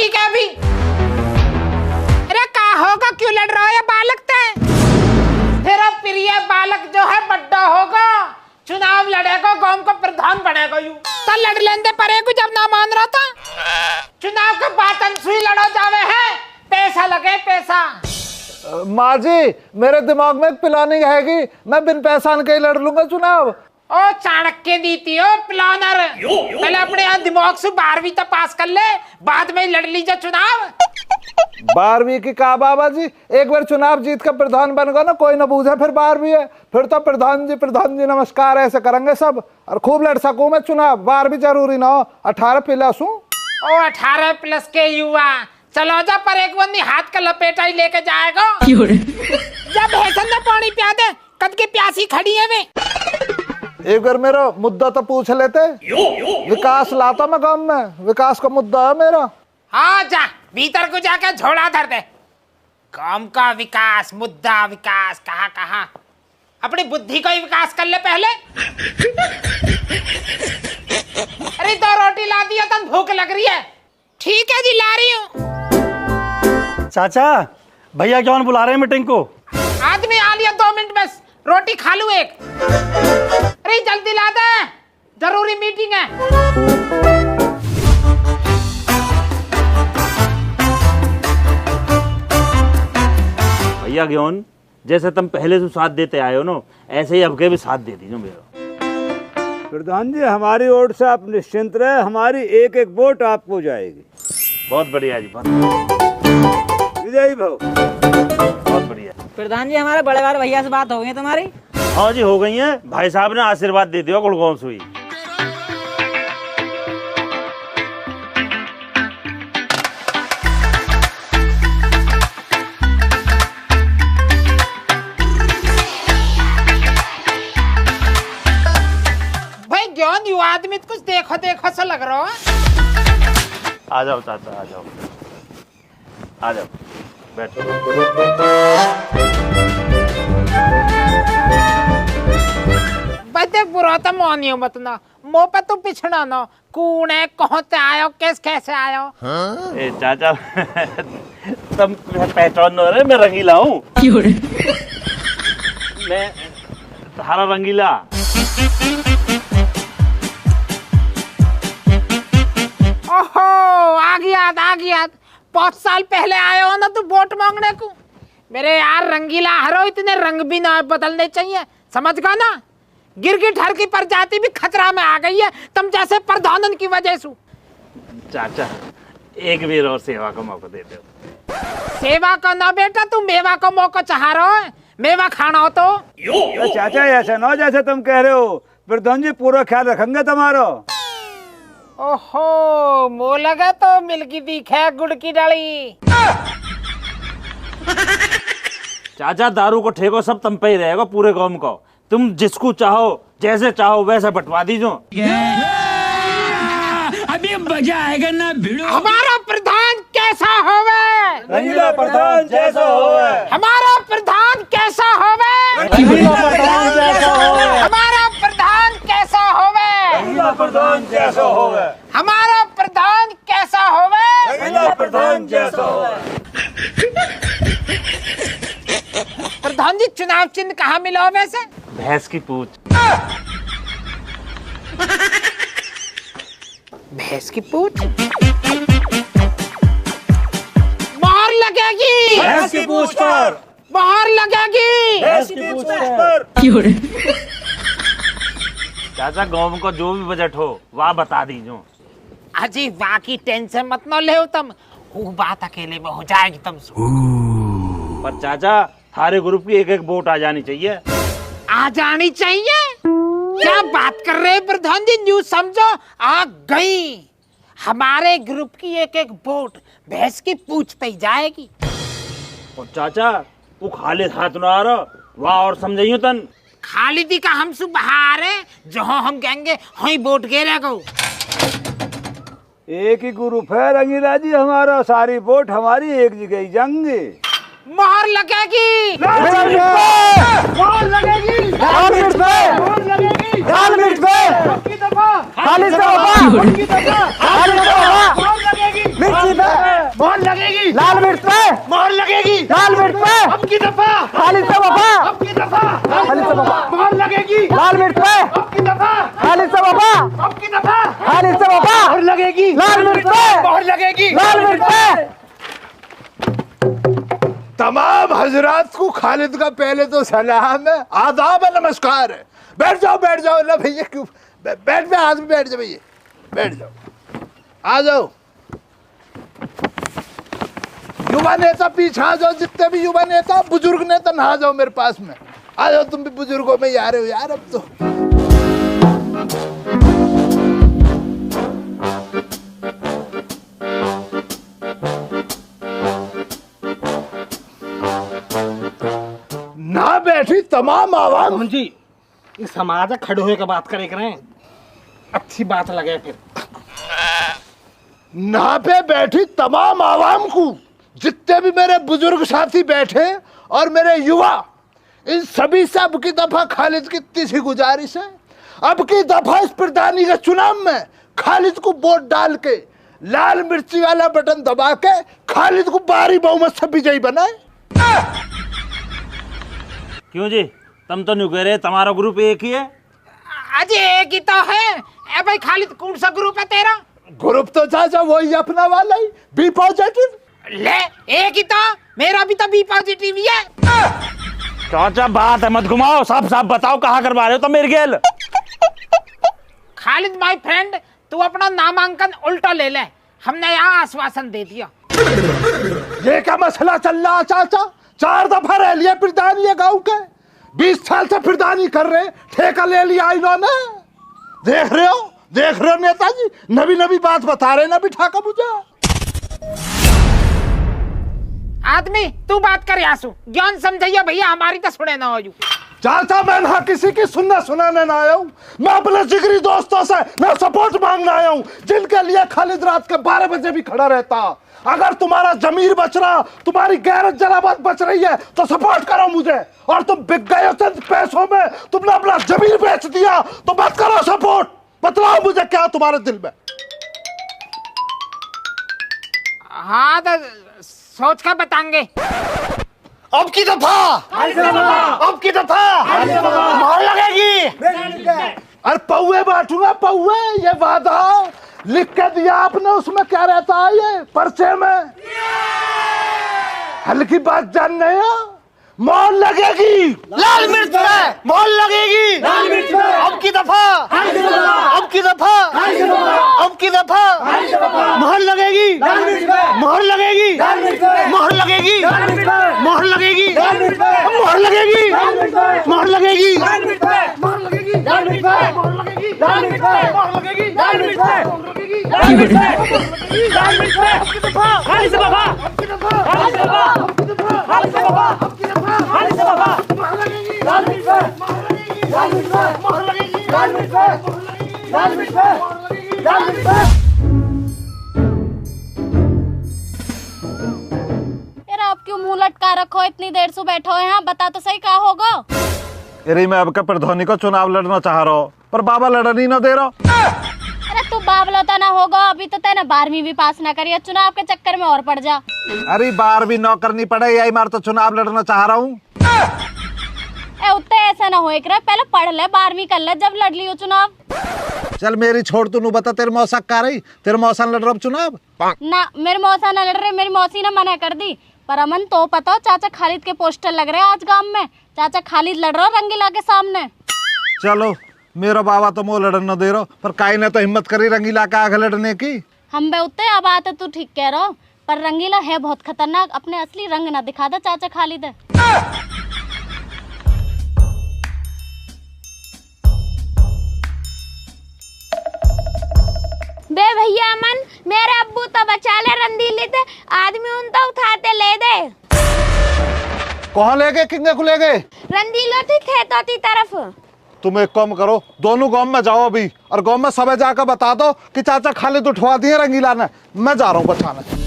अभी क्या अभी? अरे क्या होगा, क्यों लड़ रहा है बालक ते? तेरा प्रिय बालक जो है बड्डा होगा, चुनाव लड़ेगा, गांव का प्रधान बनेगा। यूं तो लड़ लेंदे परे को जब ना मान रहा था। चुनाव का बात अनसुई लड़ो जावे है, पैसा लगे पैसा। माँ जी मेरे दिमाग में एक प्लानिंग हैगी, मैं बिन पैसा के ही लड़ लूंगा चुनाव। ओ चाणक्य नीति हो प्लानर, पहले अपने यहाँ दिमाग से 12वीं तो पास कर ले, बाद में लड़ लीजिए चुनाव। 12वीं की का बाबा जी, एक बार चुनाव जीत कर प्रधान बन गया ना, कोई ना पूछे फिर 12वीं है, फिर तो प्रधान जी नमस्कार ऐसे करेंगे सब, और खूब लड़ सकूं मैं चुनाव। 12वीं जरूरी ना हो, 18 प्लस हूँ। ओ 18 प्लस के युवा, चलो जा पर एक बंदी हाथ का लपेटा ही लेके जाएगा। जब भैंसन में पानी पिया दे, कद की प्यासी खड़ी है वे। एक बार मेरा मुद्दा तो पूछ लेते। विकास लाता मैं गाँव में, विकास का मुद्दा है मेरा। हाँ जा भीतर को जाके झोला धर दे। काम का विकास, मुद्दा विकास, कहाँ कहाँ, अपनी बुद्धि का ही विकास कर ले पहले। अरे 2 रोटी ला दिया, तन भूख लग रही है। ठीक है जी ला रही हूँ। चाचा भैया कौन बुला रहे हैं मीटिंग को? आदमी आ लिया, 2 मिनट बस, रोटी खा लूं एक। अरे जल्दी ला दे, जरूरी मीटिंग है। भैया ज्ञान, जैसे तुम पहले से साथ देते आए हो ना, ऐसे ही अब के भी साथ दे दीजिए मेरा। प्रधान जी हमारी ओर से आप निश्चिंत रहे, हमारी एक एक वोट आपको जाएगी। बहुत बढ़िया जी, बहुत विजयी भाव। बहुत बढ़िया। प्रधान जी हमारे बड़े बार भैया से बात हो गई तुम्हारी? हाँ जी हो गई है, भाई साहब ने आशीर्वाद दे दिया गुड़गांव से हुई। भाई ज्ञान यू आदमी तो कुछ देखो देखो सा लग रहा है। आ जाओ चाचा, आ जाओ आ जाओ, बैठो। बदे बुरा तो मानियो मत ना, मुँह पे तो पिछड़ा ना, कौन है, कहाँ से आयो, कैसे आयो? ए चाचा तुम पहचान न रहे, मैं रंगीला हूँ। मैं तुम्हारा रंगीला। ओहो आ गया 5 साल पहले आए हो ना तू वोट मांगने को। मेरे यार रंगीला हरो, इतने रंग भी ना बदलने चाहिए, समझ गया ना। गिरगिट हर की प्रजाति भी खतरा में आ गई है तुम जैसे प्रधानन की वजह से। चाचा एक बार और सेवा का मौका दे दो। सेवा का ना बेटा, तू मेवा का मौका चाह रहा है, मेवा खाना हो तो। चाचा ऐसा ना जैसे तुम कह रहे हो, प्रधान जी पूरा ख्याल रखेंगे तुम्हारा। ओहो मो लगा तो मिलकी दिखे गुड़ की डाली। चाचा दारू को ठेको सब तुम पे ही रहेगा पूरे गांव को, तुम जिसको चाहो जैसे चाहो वैसे बंटवा दीजो। अभी मजा आएगा ना भिड़ो। हमारा प्रधान कैसा होवे? रंगीला प्रधान जैसा होवे। हमारा प्रधान कैसा होवे? रंगीला प्रधान जैसा होवे। हमारा प्रधान कैसा होवे? रंगीला प्रधान जैसा होवे। हमारा प्रधान कैसा होवे? रंगीला प्रधान जैसा होवे। प्रधान जी चुनाव चिन्ह कहाँ मिला वैसे? भैंस की पूंछ। भैंस की पूंछ? मोहर लगेगी भैंस की पूंछ पर। मोहर लगेगी भैंस की पूंछ पर। चाचा गांव को जो भी बजट हो वह बता दीजो। अजी बाकी टेंशन मत न ले तुम, वो बात अकेले में हो जाएगी तुमसे। पर चाचा थारे ग्रुप की एक एक वोट आ जानी चाहिए। आ जानी चाहिए? क्या बात कर रहे हैं प्रधान जी, न्यूज समझो आ गई। हमारे ग्रुप की एक एक वोट भैंस की पूंछ पे जाएगी। और चाचा वो खाली हाथ न आ रहा, वाह और समझियो तन। खाली दी का हम सुबहार है, जहाँ हम कहेंगे वहीं वोट गिरेगा। एक ही ग्रुप है रंगीला जी हमारा, सारी वोट हमारी एक जगह ही जाएंगे। मोहर लगेगी। मोहर लगेगी। लाल मिर्च पे। मोहर लगेगी। लाल मिर्च पे। खाली से होगा। मोहर लगेगी। मिर्ची पे। से बाबा मोहर लगेगी लाल मिर्च पे अब की दफा खालिद से बाबा अब की दफा खालिद से बाबा मोहर लगेगी लाल मिर्च पे मोहर लगेगी लाल मिर्च पे। तमाम हजरात को खालिद का पहले तो सलाम है, आदाब है, नमस्कार है। बैठ जाओ ना भैया, क्यों बैठ में आदमी बैठ जाओ भैया, बैठ जाओ, आ जाओ। युवा नेता पीछे आ जाओ, जितने भी युवा नेता बुजुर्ग नेता नहा जाओ मेरे पास में, आ जाओ। तुम भी बुजुर्गों में ही आ रहे हो यार अब तो। ना बैठी तमाम आवाम जी इस समाज खड़े होकर बात करे करें, अच्छी बात लगे फिर। ना पे बैठी तमाम आवाम को, जितने भी मेरे बुजुर्ग साथी बैठे और मेरे युवा, इन सभी से अब की दफा खालिद की इतनी सी गुजारिश है, अब की दफा इस प्रधानी के चुनाव में खालिद को वोट डाल के लाल मिर्ची वाला बटन दबा के खालिद को भारी बहुमत से विजयी बनाए। क्यों जी, तुम तो नहीं कह रहे तुम्हारा ग्रुप एक ही है? अजय एक ही तो है। ए भाई खालिद कौन सा ग्रुप है तेरा? ग्रुप तो चाचा वही अपना वाला ही, बी पॉजिटिव। ले एक ही तो, मेरा भी तो बी पॉजिटिव ही है। चाचा बात है मत घुमाओ, साफ साफ बताओ कहाँ करवा रहे हो तुम मेरे गेल? खालिद माय फ्रेंड, तू अपना नामांकन उल्टा ले ले, हमने यहाँ आश्वासन दे दिया। ये क्या मसला चल रहा चाचा? 4 दफा रह लिया प्रधानी है गाँव के, 20 साल से प्रधानी कर रहे, ठेका ले लिया इन्होंने। देख रहे हो नेताजी, नवी नवी बात बता रहे ना बिठा का मुझे। आदमी तू बात कर यासु, ज्ञान समझिए भैया, हमारी तो सुने ना हो। चाचा मैं ना किसी की सुनाने ना आया हूँ, मैं अपने जिगरी दोस्तों से मैं सपोर्ट मांगने आया हूँ, जिनके लिए खालिद रात के 12 बजे भी खड़ा रहता। अगर तुम्हारा जमीर बच रहा, तुम्हारी गैरत जलावत बच रही है तो सपोर्ट करो मुझे, और तुम बिक गए हो चंद पैसों में, तुमने अपना जमीर बेच दिया तो मत करो सपोर्ट। बतलाओ मुझे क्या तुम्हारे दिल में? हाँ तो सोच कर बताएंगे। अब की दफा मोहर लगेगी। अरे पौवे बांटूंगा पौवे, ये वादा लिख के दिया आपने, उसमें क्या रहता है ये पर्चे में? हल्की बात जान नहीं हो, मोहर लगेगी लाल मिर्च पे मोहर लगेगी लाल मिर्च पे। अब की दफा मोहर लगेगी लाल मिर्च पे मोहर लगेगी लाल मिर्च पे मोहर लगेगी लाल मिर्च पे मोहर लगेगी लाल मिर्च पे मोहर लगेगी लाल मिर्च पे मोहर लगेगी लाल मिर्च पे मोहर लगेगी लाल मिर्च पे मोहर लगेगी लाल मिर्च पे मोहर लगेगी लाल मिर्च पे मोहर लगेगी लाल मिर्च पे लाल मिर्च पे। अब की दफा खाली से बाबा, अब की दफा खाली से बाबा, अब की दफा खाली से बाबा, अब की दफा खाली से बाबा। मोहर लगेगी लाल मिर्च पे मोहर लगेगी लाल मिर्च पे मोहर लगेगी लाल मिर्च पे मोहर लगेगी लाल मिर्च पे मोहर लगेगी लाल मिर्च पे। आप क्यों मुंह लटका रखो, इतनी देर से बैठो हैं यहाँ, बता तो सही क्या होगा? अरे मैं अब का प्रधानी का चुनाव लड़ना चाह रहा हूँ, पर बाबा लड़ना नहीं ना दे रहा। अरे तू बाबलता ना होगा, अभी तो तेने 12वीं भी पास ना करी, चुनाव के चक्कर में और पड़ जा। अरे 12वीं नौ करनी पड़े, यही मार तो चुनाव लड़ना चाह रहा हूँ। उत्ते ऐसा ना हो, एक पहले पढ़ ले, 12वीं कर ले, जब लड़ लियो चुनाव। चल मेरी छोड़, तू नु बता तेरे मौसा का रही, तेरे मौसा लड़ रहा चुनाव? ना मेरे मौसा ना लड़ रहे, मेरी मौसी ने मना कर दी। पर अमन तो पता, चाचा खालिद के पोस्टर लग रहे हैं आज गांव में, चाचा खालिद लड़ रहा रंगीला के सामने। चलो मेरा बाबा तो मो लड़ना दे रहा, पर काई ने तो हिम्मत करी रंगीला का आगे लड़ने की। हम बे उत्ते अब आते, तू ठीक कह रहा, पर रंगीला है बहुत खतरनाक, अपने असली रंग ना दिखा दे चाचा खालिद है। बे भैया अमन, मेरे अब्बू तो बचा ले रंदीली थे, आदमी उन तो उठाते ले दे। कहाँ ले गए, किंगे को ले गए? रंदीलो थी खेतों की तरफ। तुम एक काम करो, दोनों गांव में जाओ अभी, और गांव में सब जाकर बता दो कि चाचा खालिद उठवा दिए रंगीला ने, मैं जा रहा हूँ बचाने।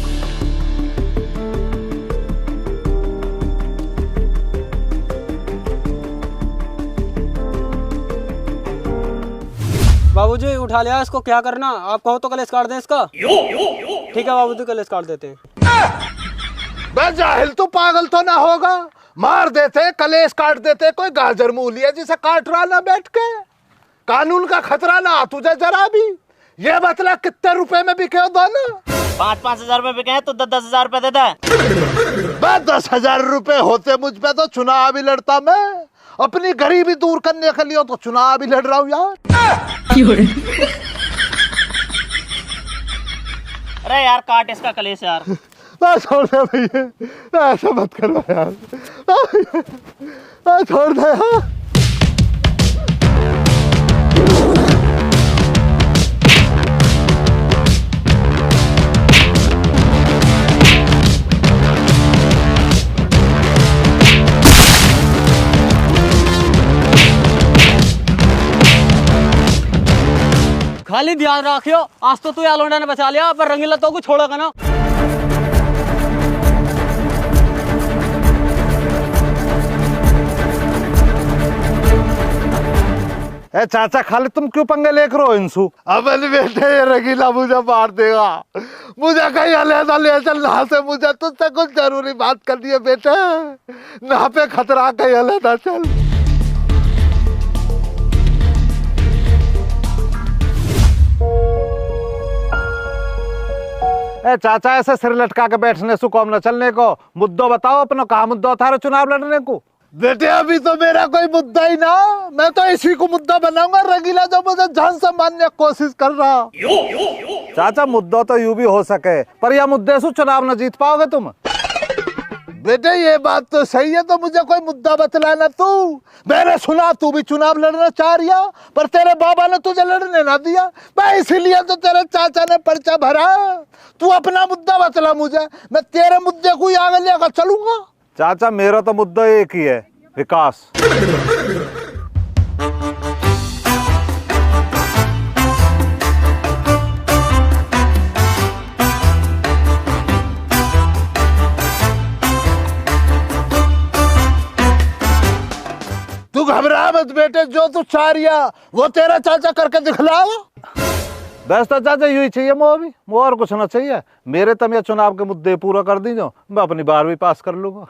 बाबूजी उठा लिया इसको, क्या करना आप कहो तो कलेश काट दें इसका। ठीक है बाबूजी, कलेश काट देते हैं। बे जाहिल तो पागल तो ना होगा, मार देते, कलेश काट देते, कोई गाजर मूली है जिसे काट रहा ना बैठ के। कानून का खतरा ना तुझे जरा भी। ये बतला कितने रुपए में बिके हो दोनों? 5-5 हजार रुपए बिके हैं तो 10-10 हजार रुपए देता है। 10,000 रुपए होते मुझ पे तो चुनाव भी लड़ता मैं। अपनी गरीबी दूर करने के लिए तो चुनाव भी लड़ रहा हूँ यार। अरे यार काट इसका कलेश यार। छोड़ दे भैया, ऐसा मत करो यार। छोड़ दे यार। खाली ध्यान रखियो, आज तो तू यालोंडा ने बचा लिया, पर रंगीला तो को छोड़ेगा ना। ए चाचा खाली तुम क्यों पंगे लेकर हो इनसू? अब बेटे ये रंगीला मुझे मार देगा। मुझे कहीं अलहदा ले चल, ना से मुझे तुझसे कुछ जरूरी बात करनी है बेटे। ना पे खतरा, कहीं अलहदा चल। ए चाचा ऐसे सिर लटका के बैठने से कौन न चलने को। मुद्दों बताओ अपना, कहा मुद्दा था चुनाव लड़ने को? बेटे अभी तो मेरा कोई मुद्दा ही ना, मैं तो इसी को मुद्दा बनाऊंगा। रंगीला जो मुझे जान से मारने की कोशिश कर रहा। चाचा मुद्दा तो यूं भी हो सके, पर यह मुद्दे से चुनाव न जीत पाओगे तुम। बेटे ये बात तो सही है, तो मुझे कोई मुद्दा बतलाना तू। मैंने सुना तू भी चुनाव लड़ना चाह रहा, पर तेरे बाबा ने तुझे लड़ने ना दिया। मैं इसीलिए तो तेरे चाचा ने पर्चा भरा। तू अपना मुद्दा बतला मुझे, मैं तेरे मुद्दे को ही आगे लेकर चलूंगा। चाचा मेरा तो मुद्दा एक ही है, विकास। तू घबरा मत बेटे, जो तू चाह रिया वो तेरा चाचा करके दिखलाएगा। बस तो चाचा यही चाहिए मोह और कुछ ना चाहिए। मेरे तम ये चुनाव के मुद्दे पूरा कर दीजो, मैं अपनी 12वीं पास कर लूंगा।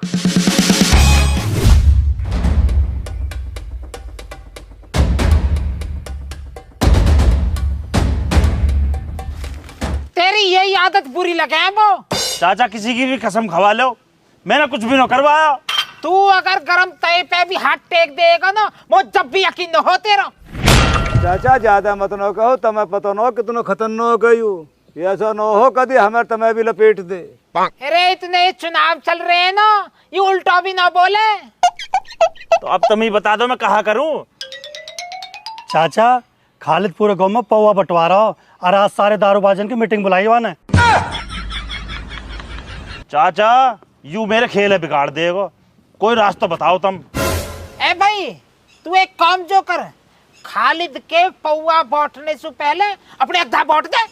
तेरी यही आदत बुरी लगे है वो। चाचा किसी की भी कसम खवा लो, मैंने कुछ भी न करवाया। तू अगर गरम तय पे भी हाथ टेक देगा ना, वो जब भी यकीन न हो तेरा। चाचा ज्यादा मत नो कहो, तुम्हें पता न हो कितनो खतरनाक गयू। ऐसा न हो कभी हमें तुम्हें भी लपेट दे। अरे इतने चुनाव चल रहे हैं ना, ये उल्टा भी ना बोले। तो अब तुम ही बता दो मैं कहा करूं। चाचा खालिद पूरे गांव में पौवा बंटवारा हो, और आज सारे दारूबाजन की मीटिंग बुलाई हुआ ने। चाचा यू मेरे खेल बिगाड़ देगा, कोई रास्ता बताओ तुम। ए भाई तू एक काम जो कर, खालिद के पौवा बांटने से पहले अपने अद्धा बांट दे।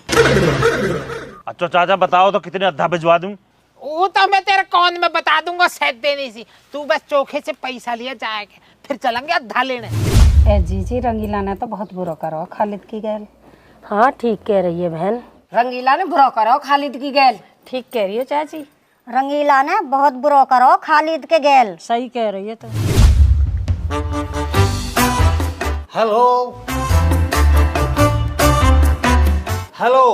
अच्छा चाचा बताओ तो कितने अद्धा भिजवा दूं? वो तो मैं तेरे कौन में बता दूंगा, सैद देनी सी। तू बस चोखे से पैसा लिया जाएगा, फिर चलेंगे अद्धा लेने। ए जीजी रंगीला ने तो बहुत बुरा करो खालिद की गैल। हाँ ठीक कह रही है बहन। रंगीला ने बुरा करो खालिद की गैल। ठीक कह रही है चाची। रंगीला ने बहुत बुरा करो खालिद के गैल। सही कह रही है तो। हेलो हेलो,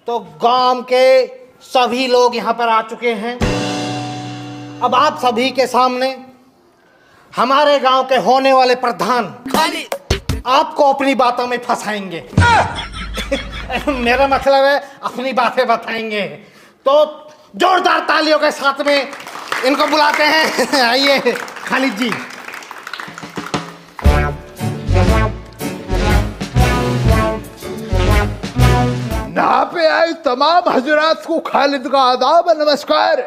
तो गांव के सभी लोग यहाँ पर आ चुके हैं। अब आप सभी के सामने हमारे गांव के होने वाले प्रधान आपको अपनी बातों में फंसाएंगे। मेरा मतलब है अपनी बातें बताएंगे। तो जोरदार तालियों के साथ में इनको बुलाते हैं। आइए खालिद जी। यहाँ पे आई तमाम हजरात को खालिद का आदाब, नमस्कार।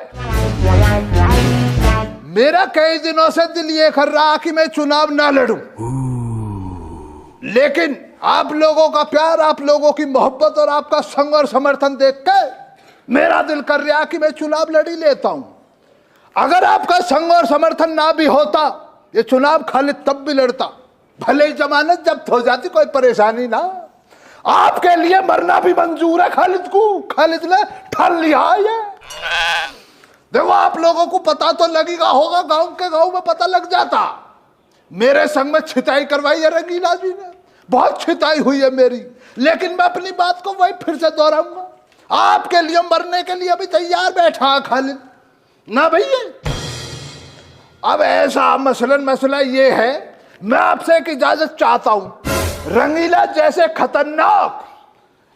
मेरा कई दिनों से दिल ये कर रहा कि मैं चुनाव ना लड़ूं, लेकिन आप लोगों का प्यार, आप लोगों की मोहब्बत और आपका संग और समर्थन देख के मेरा दिल कर रहा कि मैं चुनाव लड़ ही लेता हूं। अगर आपका संग और समर्थन ना भी होता, ये चुनाव खालिद तब भी लड़ता। भले ही जमानत जब्त हो जाती, कोई परेशानी ना। आपके लिए मरना भी मंजूर है खालिद को। खालिद ने ठान लिया ये। देखो आप लोगों को पता तो लगेगा होगा, गांव में पता लग जाता। मेरे संग में छिताई करवाई है रंगीला जी ने, बहुत छिताई हुई है मेरी, लेकिन मैं अपनी बात को वही फिर से दोहराऊंगा। आपके लिए मरने के लिए भी तैयार बैठा खालिद ना भैया। अब ऐसा मसला ये है, मैं आपसे एक इजाजत चाहता हूं। रंगीला जैसे खतरनाक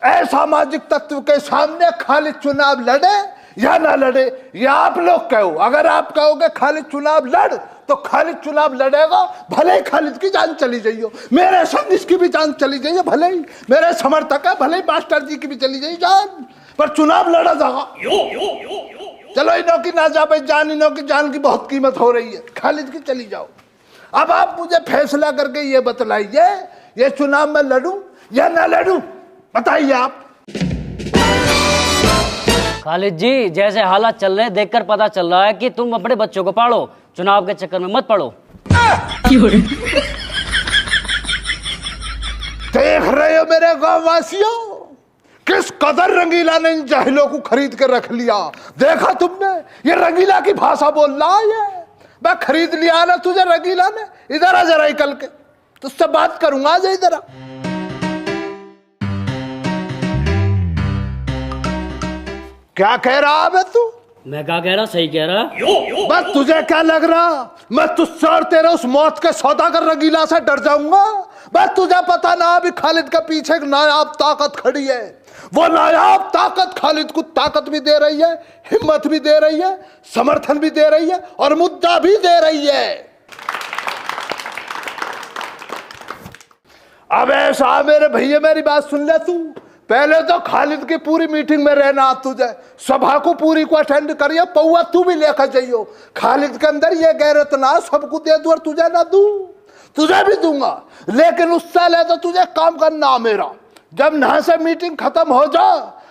असामाजिक तत्व के सामने खालिद चुनाव लड़े या ना लड़े, या आप लोग कहो। अगर आप कहोगे खालिद चुनाव लड़, तो खालिद चुनाव लड़ेगा, भले ही खालिद की जान चली जाइयो, मेरे संग इसकी भी जान चली जाइए, भले ही मेरे समर्थक है, भले ही मास्टर जी की भी चली जाइए जान, पर चुनाव लड़ा जाएगा। चलो इन्हों की ना जा भाई जान, इन्हों की जान की बहुत कीमत हो रही है, खालिद की चली जाओ। अब आप मुझे फैसला करके ये बतलाइए, ये चुनाव में लड़ूं या ना लड़ूं, बताइए आप। खालिद जी, जैसे हालात चल रहे हैं देखकर पता चल रहा है कि तुम अपने बच्चों को पालो, चुनाव के चक्कर में मत पड़ो। देख रहे हो मेरे गांव वासियों, किस कदर रंगीला ने इन जाहिलों को खरीद कर रख लिया। देखा तुमने, ये रंगीला की भाषा बोल रहा है। मैं खरीद लिया ना तुझे रंगीला ने, इधर आ जरा कल के तुझसे बात करूंगा, जा इधर आ। क्या कह रहा है तू? मैं क्या कह रहा, सही कह रहा। बस तुझे क्या लग रहा मैं तुझसे और तेरे उस मौत के सौदागर रंगीला से डर जाऊंगा? बस तुझे पता ना अभी खालिद के पीछे एक नायाब ताकत खड़ी है। वो नायाब ताकत खालिद को ताकत भी दे रही है, हिम्मत भी दे रही है, समर्थन भी दे रही है और मुद्दा भी दे रही है। अब ऐसा मेरे भैया, मेरी बात सुन ले तू। पहले तो खालिद की पूरी मीटिंग में रहना, तुझे सभा को पूरी को अटेंड करिए, पौआ तू भी लेकर जाइयो। खालिद के अंदर ये गैरत ना सबको दे दूं और तुझे ना दूं, तुझे भी दूंगा, लेकिन उससे ले तो तुझे काम करना मेरा। जब यहाँ से मीटिंग खत्म हो जा,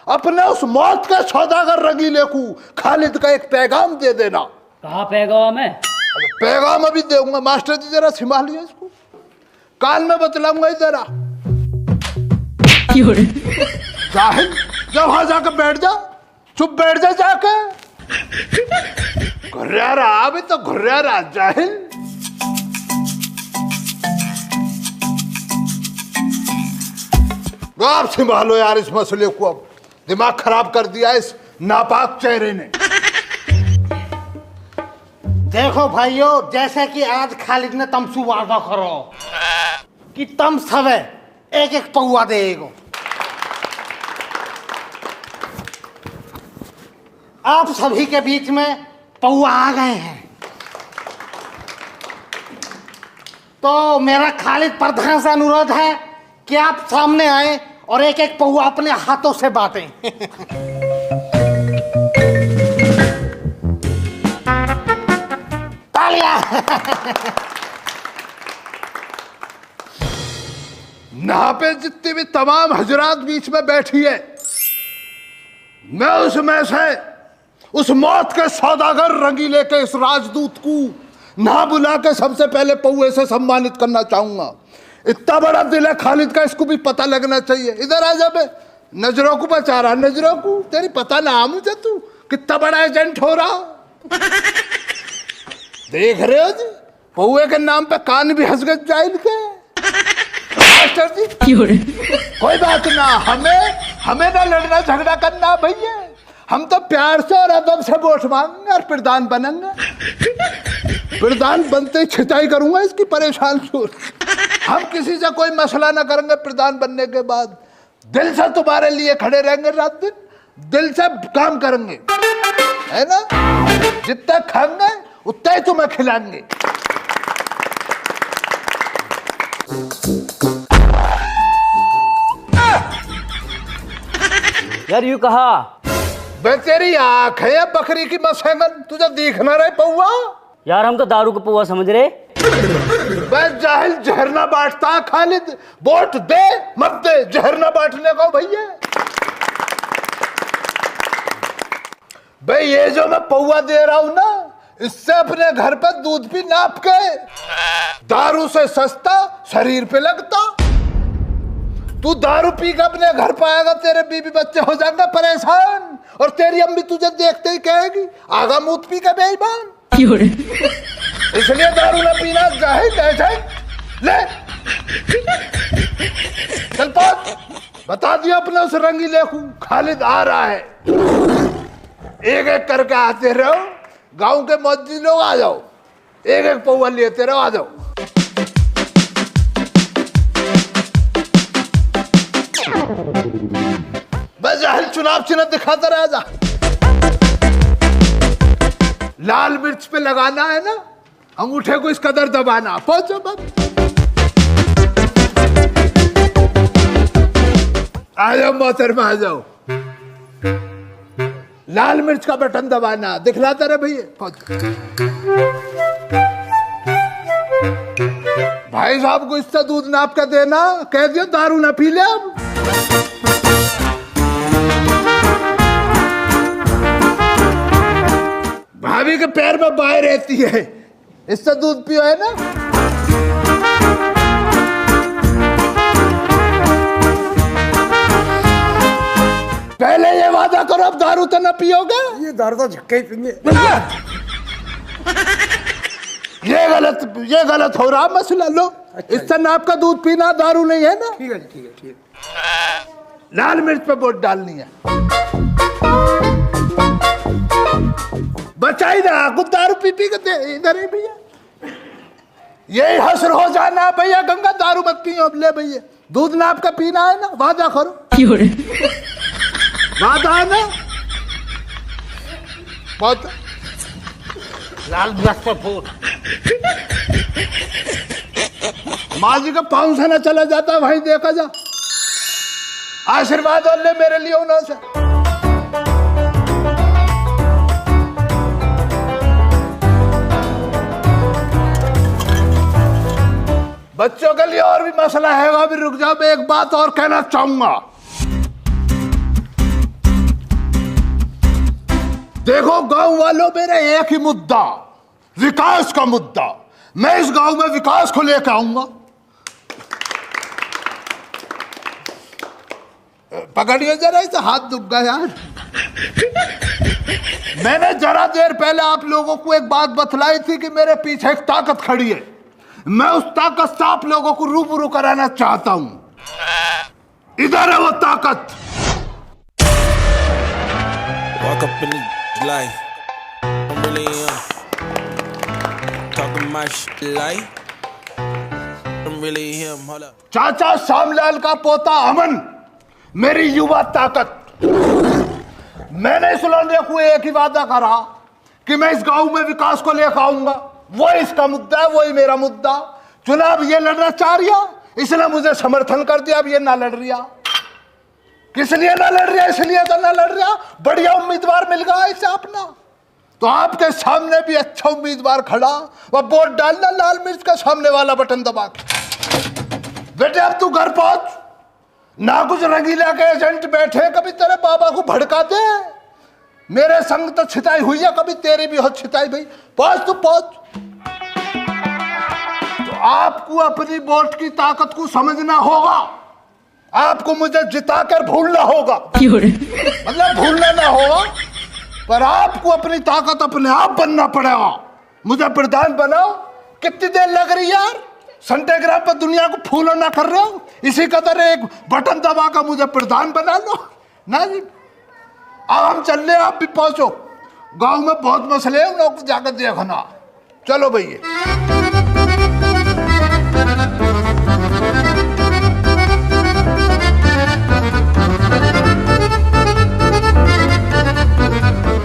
अपने उस मौत के सौदागर रंगीले को खालिद का एक पैगाम दे देना। कहाँ पैगाम है? पैगाम अभी दूंगा, मास्टर जी जरा संभालिए इसको, कान में बतलाऊंगा जरा। जाहिल, जब वहां जाकर बैठ जा, चुप बैठ जा जाके। घुर्रा रहा अभी तो, घुर्रा रहा जाहिल। आप संभालो यार इस मसले को, अब दिमाग खराब कर दिया इस नापाक चेहरे ने। देखो भाइयों, जैसे कि आज खालिद ने तमसु वादा करो कि तम सवे एक एक पौआ देगा। आप सभी के बीच में पौआ आ गए हैं, तो मेरा खालिद प्रधान से अनुरोध है कि आप सामने आए और एक एक पौआ अपने हाथों से बांटें। तालियां। यहाँ पे जितनी भी तमाम हजरात बीच में बैठी है, मैं उसमें से उस मौत के सौदागर रंगीले के इस राजदूत को ना बुला के सबसे पहले पौए से सम्मानित करना चाहूंगा। इतना बड़ा दिल है खालिद का, इसको भी पता लगना चाहिए। इधर आ जा बे, नजरों को बचा रहा, नजरों को तेरी पता ना मुझे तू कितना बड़ा एजेंट हो रहा। देख रहे हो जी, पौए के नाम पे कान भी हंस गए जाहिल के। मास्टर जी कोई बात ना, हमें ना लड़ना झगड़ा करना भैया, हम तो प्यार से और अदब से वोट मांगेंगे और प्रधान बनेंगे। प्रधान बनते ही छिताई करूंगा इसकी, परेशान छोड़। हम किसी से कोई मसला ना करेंगे प्रधान बनने के बाद, दिल से तुम्हारे लिए खड़े रहेंगे रात दिन, दिल से काम करेंगे, है ना? जितना खाएंगे उतना ही तुम्हें खिलाएंगे। यार यूं कहा, बे तेरी आँख है बकरी की मसेंगन, तुझे दिख ना रहे पौआ? यार हम तो दारू को पौआ समझ रहे। बे जाहिल, जहर ना बांटता खालिद, वोट दे मत दे, जहर ना बांटने को भैया। भाई ये जो मैं पौआ दे रहा हूं ना, इससे अपने घर पर दूध भी नाप के, दारू से सस्ता शरीर पे लगता। तू दारू पी के अपने घर पाएगा, तेरे बीबी बच्चे हो जाएंगे परेशान, और तेरी अम्मी तुझे देखते ही कहेगी आगा मूत पी के बेईमान। इसलिए दारू न पीना जाए ले चल पहुंच। बता दिया अपने उस रंगीले को खालिद आ रहा है। एक एक करके आते रहो, गांव के मौजी लोग आ जाओ, एक एक पौवा लेते रहो, आ जाओ। बस हल चुनाव चिन्ह दिखाता रह जा। लाल मिर्च पे लगाना है ना, अंगूठे को इस कदर दबाना। पहुंचो बस, आ जाओ मोहतरमा, आ जाओ। लाल मिर्च का बटन दबाना, दिखलाता रहे भैया। पहुंचो भाई साहब को इससे दूध नाप के देना, कह दियो दारू ना पी ले। अब भाभी के पैर में बाय रहती है, इससे दूध पियो है ना। पहले ये वादा करो अब दारू तो ना पियोगे। ये दारू तो झक्के ही पीएंगे। ये गलत हो रहा मसला। लो अच्छा, इससे नाप का दूध पीना, दारू नहीं है ना। ठीक है ठीक है ठीक है। लाल मिर्च पे वोट डालनी है। बचाई ना कुछ दारू पी पी के इधर ही भैया, यही हसर हो जाना भैया। गंगा दारू मत पियो अब, ले भैया दूध नाप का पीना है ना, वादा करो। वादा है ना। बहुत लाल मिर्च पे फूट माँ जी का पाँव से ना चला जाता, वहीं देखा जा। आशीर्वाद और ले मेरे लिए उन्होंने से। बच्चों के लिए और भी मसला है, अभी रुक जाओ। मैं एक बात और कहना चाहूंगा। देखो गांव वालों, मेरा एक ही मुद्दा, विकास का मुद्दा। मैं इस गांव में विकास को लेकर आऊंगा। पकड़िए जरा इसे, हाथ दुख गया यार। मैंने जरा देर पहले आप लोगों को एक बात बतलाई थी कि मेरे पीछे एक ताकत खड़ी है। मैं उस ताकत से आप लोगों को रूबरू कराना चाहता हूं। इधर है वो ताकत। Walk up in the life, I'm really talking my shit like I'm really him. Hold up. चाचा श्यामलाल का पोता अमन, मेरी युवा ताकत। मैंने इस लौंडे को एक ही वादा करा कि मैं इस गांव में विकास को लेकर आऊंगा। वो इसका मुद्दा है, वही मेरा मुद्दा। चुनाव ये लड़ना चाह रहा, इसने मुझे समर्थन कर दिया। अब ये ना लड़ रहा, किस लिए ना लड़ रहा? इसलिए तो ना लड़ रहा, बढ़िया उम्मीदवार मिल गया इसे अपना। तो आपके सामने भी अच्छा उम्मीदवार खड़ा, वह वोट डालना लाल मिर्च का सामने वाला बटन दबा के। बेटे अब तू घर पहुंच, ना कुछ रंगीला के एजेंट बैठे कभी तेरे बाबा को भड़का दे। मेरे संग तो छिताई हुई है, कभी तेरी भी हो छिताई भाई। पहुंच तू पहुंच। तो आपको अपनी वोट की ताकत को समझना होगा। आपको मुझे जिताकर भूलना होगा, मतलब भूलना ना होगा, पर आपको अपनी ताकत अपने आप बनना पड़ेगा। मुझे प्रधान बनाओ। कितनी देर लग रही यार, संटेग्राम पर दुनिया को फूलो ना कर रहे हो। इसी कदर एक बटन दबा कर मुझे प्रधान बना लो ना जी। अब हम चल रहे, आप भी पहुंचो। गांव में बहुत मसले हैं, उन लोग जाकर देखना। चलो भैया।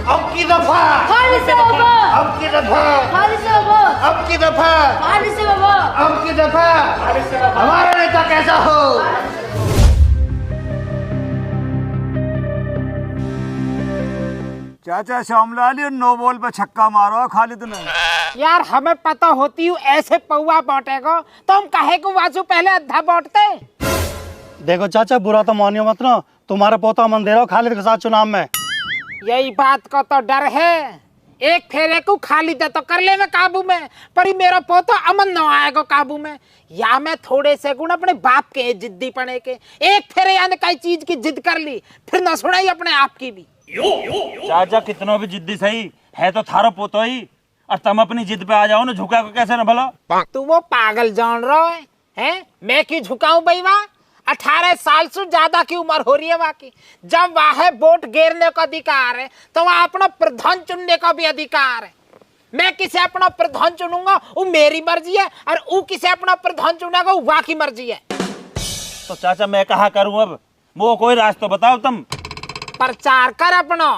अब की दफा, अब की दफा, अब की दफा, अब की दफा हमारा नेता कैसा हो। चाचा श्यामलाल ये नो बॉल पे छक्का मारो खालिद ने। यार हमें पता होती हूँ ऐसे पौवा बांटेगा तो हम कहे को वाजू पहले अद्धा बांटते। देखो चाचा, बुरा तो मानियो मत ना, तुम्हारा पोता मन दे रहा हो खालिद के साथ चुनाव में। यही बात का तो डर है, एक फेरे को खाली दे तो कर ले मैं काबू में, पर ही मेरा पोतो अमन न आएगा काबू में। या मैं थोड़े से गुण अपने बाप के जिद्दी पने के, एक फेरे यानी कई चीज की जिद कर ली, फिर न सुनाई अपने आप की भी। चाचा कितनो भी जिद्दी सही है तो थारो पोतो ही, और तुम अपनी जिद पे आ जाओ ना, झुका को कैसे न भला। तू वो पागल जान रहा है? मैं क्यों झुकाऊं भाई? वाह 18 साल से ज्यादा की उम्र हो रही है बाकी। जब वह वोट गिरने का अधिकार है तो वह अपना प्रधान चुनने का भी अधिकार है। मैं किसे अपना प्रधान चुनूंगा वो मेरी मर्जी है, और वो किसे अपना प्रधान चुनेगा वो वह की मर्जी है। तो चाचा मैं कहा करूं अब, वो कोई रास्ता बताओ तुम। प्रचार कर अपना,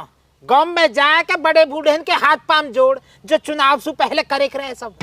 गांव में जाए के बड़े बूढ़े के हाथ पाम जोड़, जो चुनाव से पहले करे रहे सब।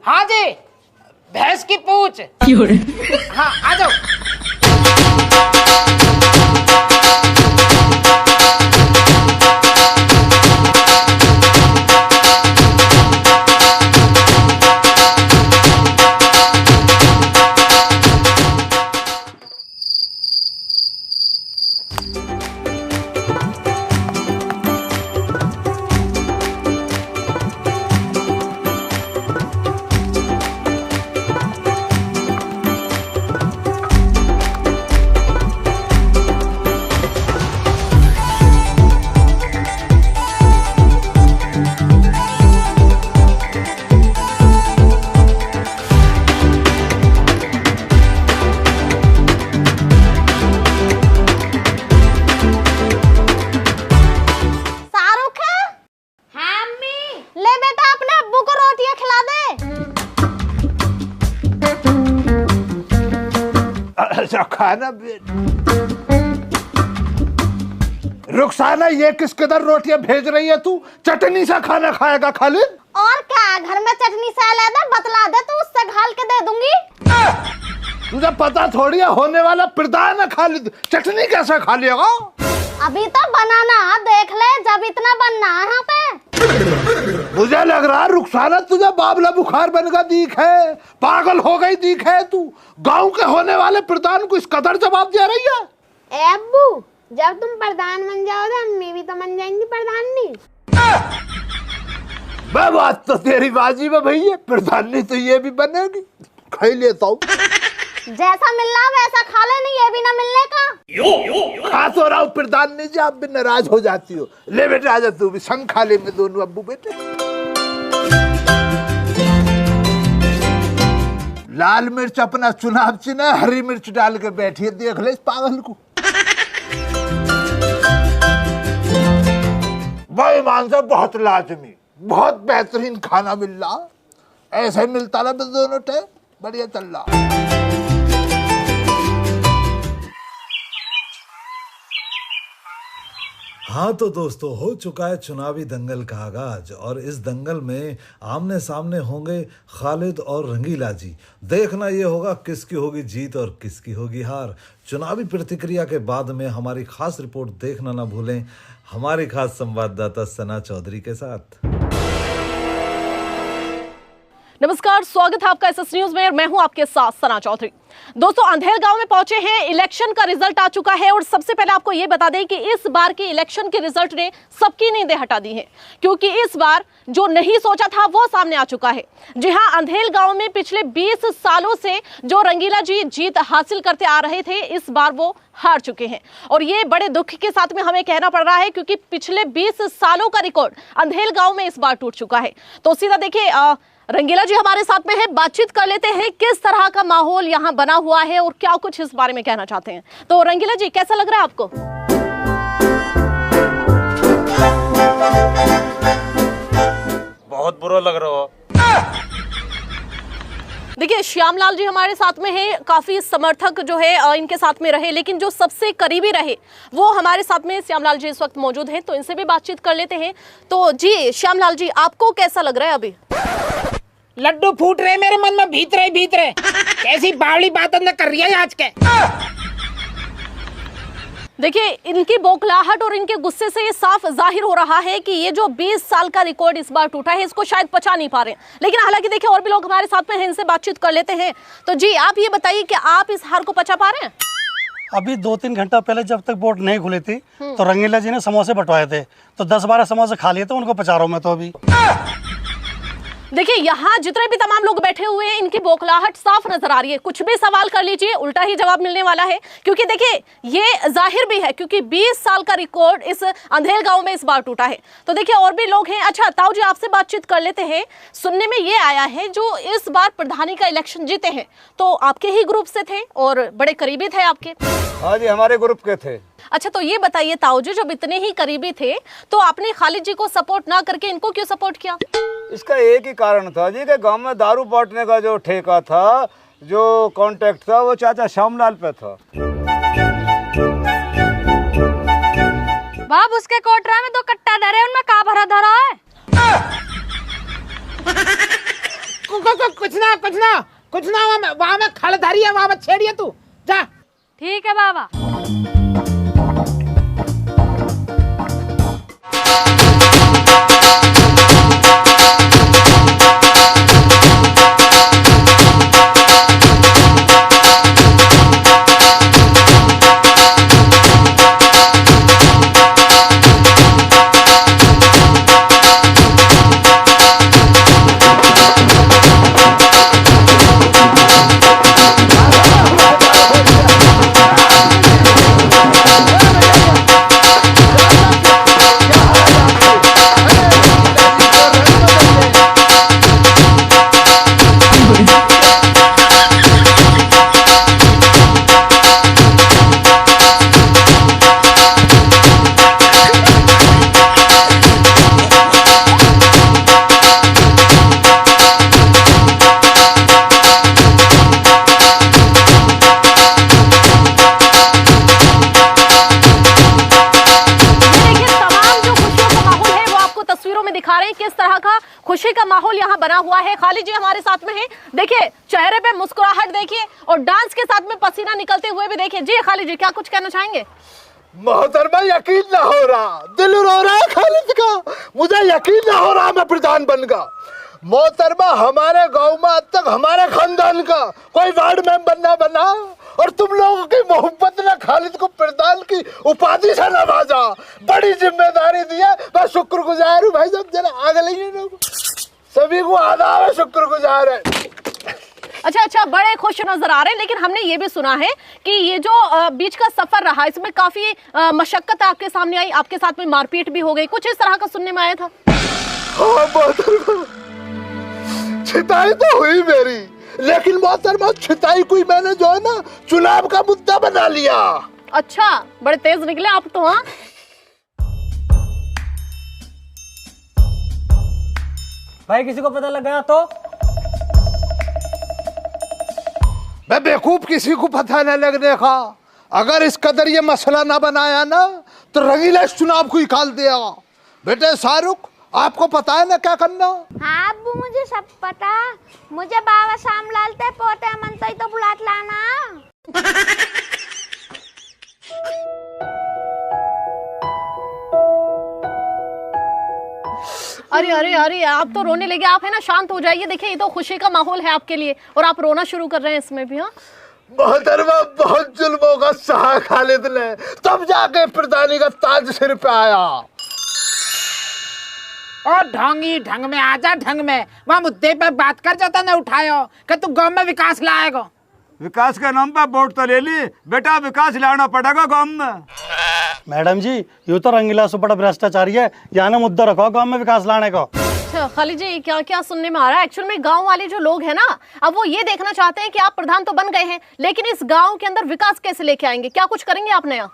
हाँ जी, भैंस की पूछ। हाँ आ जाओ। खाना रुखसाना, ये किस कदर रोटियां भेज रही है तू? चटनी सा खाना खाएगा खालिद? और क्या, घर में चटनी सा लादा बतला दे तो उससे घाल के दे दूंगी। तुझे पता थोड़ी है होने वाला प्रधान है खालिद, चटनी कैसे खा लेगा? अभी तो बनाना देख ले, जब इतना बनना है यहाँ पे। मुझे लग रहा है रुखसाना तुझे बाबला बुखार बनकर दीख है, पागल हो गई दीख है तू। गांव के होने वाले प्रधान को इस कदर जवाब दे रही है। ए अब्बू, जब तुम प्रधान बन जाओगे अम्मी भी तो बन जाएंगी प्रधानी। मैं बात तो तेरी बाजी में भैया, प्रधानी तो ये भी बनेगी। खाई लेता हूँ। जैसा मिलना वैसा खा ले, नहीं ये भी ना मिलने का। खा तो रहा हूँ प्रधानी जी, आप भी नाराज हो जाती हो। ले बेटे आजा, तू भी संग खा ले में दोनों अब्बू बेटे। लाल मिर्च अपना चुनाव चिन्ह, हरी मिर्च डाल के बैठिए, देख ले इस पागल को। भाई मानसा बहुत लाजमी, बहुत बेहतरीन खाना मिल रहा, ऐसा ही मिलता रहा दोनों टाइम, बढ़िया चल रहा। हाँ तो दोस्तों, हो चुका है चुनावी दंगल का आगाज, और इस दंगल में आमने सामने होंगे खालिद और रंगीला जी। देखना ये होगा किसकी होगी जीत और किसकी होगी हार। चुनावी प्रतिक्रिया के बाद में हमारी खास रिपोर्ट देखना ना भूलें, हमारी खास संवाददाता सना चौधरी के साथ। नमस्कार, स्वागत है आपका एसएस न्यूज में। मैं हूं आपके साथ सना चौधरी। दोस्तों, अंधेल गांव में पहुंचे हैं, इलेक्शन का रिजल्ट आ चुका है, और सबसे पहले आपको यह बता दें कि इस बार के इलेक्शन के रिजल्ट ने सबकी नींदें हटा दी हैं, क्योंकि इस बार जो नहीं सोचा था वो सामने आ चुका है। जी हां, अंधेल गांव में पिछले 20 सालों से जो रंगीला जी जीत हासिल करते आ रहे थे, इस बार वो हार चुके हैं, और ये बड़े दुख के साथ में हमें कहना पड़ रहा है, क्योंकि पिछले 20 सालों का रिकॉर्ड अंधेल गांव में इस बार टूट चुका है। तो सीधा देखिए, रंगीला जी हमारे साथ में है, बातचीत कर लेते हैं किस तरह का माहौल यहाँ बना हुआ है और क्या कुछ इस बारे में कहना चाहते हैं। तो रंगीला जी, कैसा लग रहा है आपको? बहुत बुरा लग रहा हो। देखिए श्यामलाल जी हमारे साथ में है, काफी समर्थक जो है इनके साथ में रहे, लेकिन जो सबसे करीबी रहे वो हमारे साथ में श्यामलाल जी इस वक्त मौजूद हैं, तो इनसे भी बातचीत कर लेते हैं। तो जी श्यामलाल जी, आपको कैसा लग रहा है अभी? लड्डू फूट रहे मेरे मन में, भीतरे कैसी बावली बात अंदर कर रही है आज के। देखिए इनकी बौखलाहट और इनके गुस्से से ये साफ जाहिर हो रहा है कि ये जो 20 साल का रिकॉर्ड इस बार टूटा है इसको शायद पचा नहीं पा रहे हैं। लेकिन हालांकि देखिए और भी लोग हमारे साथ में हैं, इनसे बातचीत कर लेते हैं। तो जी आप ये बताइए कि आप इस हार को पचा पा रहे हैं? अभी 2-3 घंटा पहले जब तक बोट नहीं खुली थी तो रंगीला जी ने समोसे बंटवाए थे, तो 10-12 समोसे खा लिए थे, उनको पचा रहा हूं मैं तो अभी। देखिए यहाँ जितने भी तमाम लोग बैठे हुए हैं इनकी बौखलाहट साफ नजर आ रही है। कुछ भी सवाल कर लीजिए उल्टा ही जवाब मिलने वाला है, क्योंकि देखिए ये जाहिर भी है क्योंकि 20 साल का रिकॉर्ड इस अंधेल गांव में इस बार टूटा है। तो देखिए और भी लोग हैं। अच्छा ताऊ जी आपसे बातचीत कर लेते हैं। सुनने में ये आया है जो इस बार प्रधानी का इलेक्शन जीते हैं तो आपके ही ग्रुप से थे और बड़े करीबी थे आपके। हाँ जी हमारे ग्रुप के थे। अच्छा तो ये बताइए ताऊ जी, जब इतने ही करीबी थे तो आपने खालिद जी को सपोर्ट ना करके इनको क्यों सपोर्ट किया? इसका एक ही कारण था जी कि गांव में दारू बांटने का जो ठेका था, जो कॉन्ट्रैक्ट था, वो चाचा श्यामलाल पे था। बाप उसके कोटरा में 2 कट्टा धरे, उनमें का भरा धरा है? कुछ ना वहाँ में खड़ धरी है, वहाँ में छेड़िए तू जा। ठीक है बाबा। खुशी का माहौल यहाँ बना हुआ है। खालिद जी हमारे साथ में हैं। देखिए चेहरे पे मुस्कुराहट देखिए और डांस के साथ में पसीना निकलते हुए भी देखिए। जी खालिद जी क्या कुछ कहना चाहेंगे? मोहतरमा यकीन ना हो रहा, दिल रो रहा है खालिद का, मुझे यकीन ना हो रहा मैं प्रधान बन गया। मोहतरमा हमारे गांव में आज तक हमारे खानदान का कोई वार्ड मेंबर ना बना और तुम लोगों की मोहब्बत ने खालिद को प्रधान की उपाधि से नवाजा, बड़ी जिम्मेदारी दिया। मैं शुक्रगुजार हूँ भाई साहब। जरा आगे लेंगे लोग, सभी को आदाब है, शुक्रगुजार है। अच्छा बड़े खुश नजर आ रहे हैं, लेकिन हमने ये भी सुना है कि ये जो बीच का सफर रहा इसमें काफी मशक्कत आपके सामने आई, आपके साथ में मारपीट भी हो गई, कुछ इस तरह का सुनने में आया था। हाँ मोहतरमा, छिताई तो हुई मेरी, लेकिन मोहतरमा छिताई कोई मैंने जो है ना चुनाव का मुद्दा बना लिया। अच्छा बड़े तेज निकले आप तो। हाँ भाई किसी को पता लग गया तो? मैं बेवकूफ किसी को पता न लगने का। अगर इस कदर ये मसला ना बनाया ना तो रंगीला इस चुनाव को निकाल देगा। बेटे शाहरुख आपको पता है ना क्या करना? हाँ अब्बू मुझे सब पता, मुझे बाबा श्यामलाल ते पोते मन तो बुलात लाना। अरे अरे अरे आप तो रोने लगे। आप है ना शांत हो जाइए। देखिए ये तो खुशी का माहौल है आपके लिए और आप रोना शुरू कर रहे हैं इसमें भी। हाँ मोहतरमा बहुत जुल्मों का सहा खालिद ने, तब जाके प्रधानी का ताज सिर पे आया। और ढोंगी ढंग में आजा, ढंग में वहाँ मुद्दे पे बात कर जाता ना उठायो कि तू गाँव में विकास लाएगा। विकास के नाम पे वोट तो ले ली बेटा, विकास लाना पड़ेगा गाँव में। मैडम जी यूँ तो रंगीला से बड़ा भ्रष्टाचारी है, यहाँ ना मुद्दा रखो गाँव में विकास लाने का। अच्छा खालिद जी क्या क्या सुनने में आ रहा है? एक्चुअल में गांव वाले जो लोग हैं ना, अब वो ये देखना चाहते हैं कि आप प्रधान तो बन गए हैं, लेकिन इस गांव के अंदर विकास कैसे लेके आएंगे, क्या कुछ करेंगे आप नया?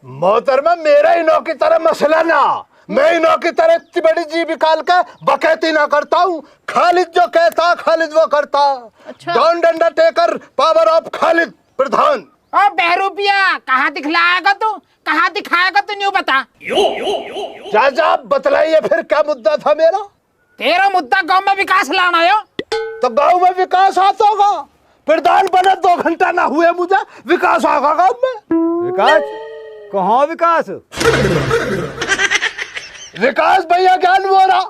मोहतरमा मेरा ही नौ की तरह मसला ना, मैं इन्हों की तरह इतनी बड़ी जीभ निकाल के बकैती ना करता हूँ। खालिद जो कहता खालिद वो करता। अच्छा। Don Undertaker, power of Khalid Pradhan. ओ बहरूपिया, कहाँ दिखलाएगा तू, कहाँ दिखाएगा तू, न्यू बता। जा बतलाइए फिर क्या मुद्दा था मेरा। तेरा मुद्दा गांव में विकास लाना है। तो गांव में विकास आता होगा। प्रधान बने 2 घंटा ना हुए मुझे, विकास आगा गांव में। विकास कहाँ विकास? विकास भैया ज्ञान हो रहा।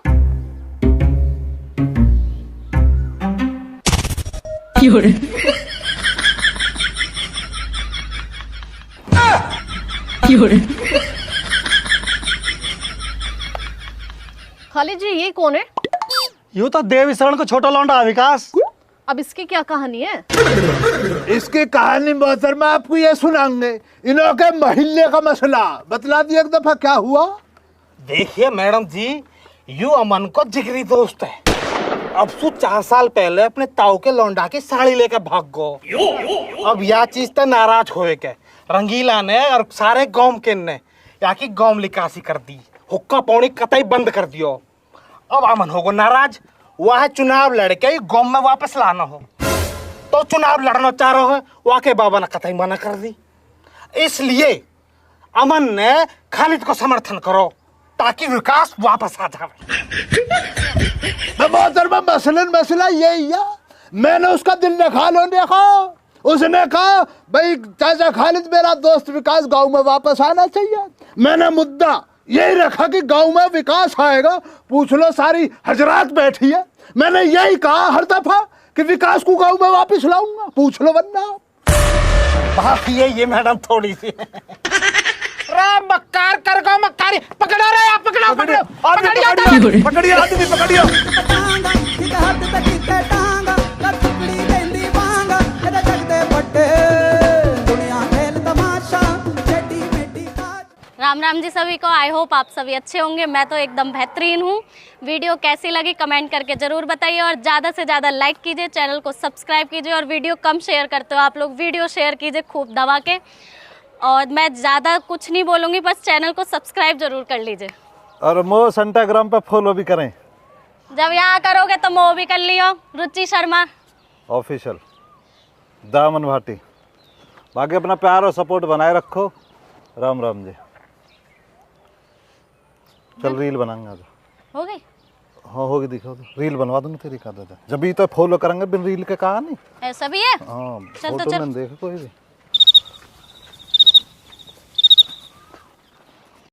खालिद जी ये कौन है? यूं तो देव शरण को छोटा लौंडा है विकास। अब इसकी क्या कहानी है? इसकी कहानी मोहतरमा आपको ये सुनाएंगे। इन्हों के महल्ले का मसला बतला दिए एक दफा क्या हुआ। देखिए मैडम जी, यू अमन को जिगरी दोस्त है। अब सु 4 साल पहले अपने ताऊ के लौंडा की साड़ी लेकर भाग गो। अब यह चीज तो नाराज होए के रंगीला ने और सारे गांव के ने या की गांव लिकासी कर दी, हुक्का पौनी कतई बंद कर दियो। अब अमन होगो नाराज, वह चुनाव लड़के गांव में वापस लाना हो तो चुनाव लड़ना चाह रहा है, वह के बाबा ने कतई मना कर दी। इसलिए अमन ने खालिद को समर्थन करो ताकि विकास वापस आ जावे। मसला यही है। मैंने उसका दिल देखा। उसने कहा भाई चाचा खालिद मेरा दोस्त विकास गांव में वापस आना चाहिए। मैंने मुद्दा यही रखा कि गांव में विकास आएगा। पूछ लो सारी हजरात बैठी है, मैंने यही कहा हर दफा कि विकास को गांव में वापस लाऊंगा। पूछ लो वरना बात ये मैडम थोड़ी सी मक्कार कर गो मक्कारी। पकड़ो रे, आप पकड़ो पकड़ो पकड़िए आदमी पकड़िए। राम राम जी सभी को। आई होप आप सभी अच्छे होंगे। मैं तो एकदम बेहतरीन हूँ। वीडियो कैसी लगी कमेंट करके ज़रूर बताइए और ज़्यादा से ज़्यादा लाइक कीजिए, चैनल को सब्सक्राइब कीजिए और वीडियो कम शेयर करते हो आप लोग, वीडियो शेयर कीजिए खूब दबा के। और मैं ज़्यादा कुछ नहीं बोलूँगी, बस चैनल को सब्सक्राइब ज़रूर कर लीजिए और मो इंस्टाग्राम पे फॉलो भी करें। जब यहाँ करोगे तो मो भी कर लियो, रुचि शर्मा ऑफिशियल, दामन भाटी। बाकी अपना प्यार और सपोर्ट बनाए रखो। राम राम जी। चल रील बनाएंगे आज। हो गई? हाँ होगी, दिखाओ तो रील बनवा दूँ तेरी का। जब भी तो फॉलो करेंगे बिन रील के कहा नहीं। ऐसा भी है? हाँ चल तो फोटो चल। मैंने देखा कोई भी।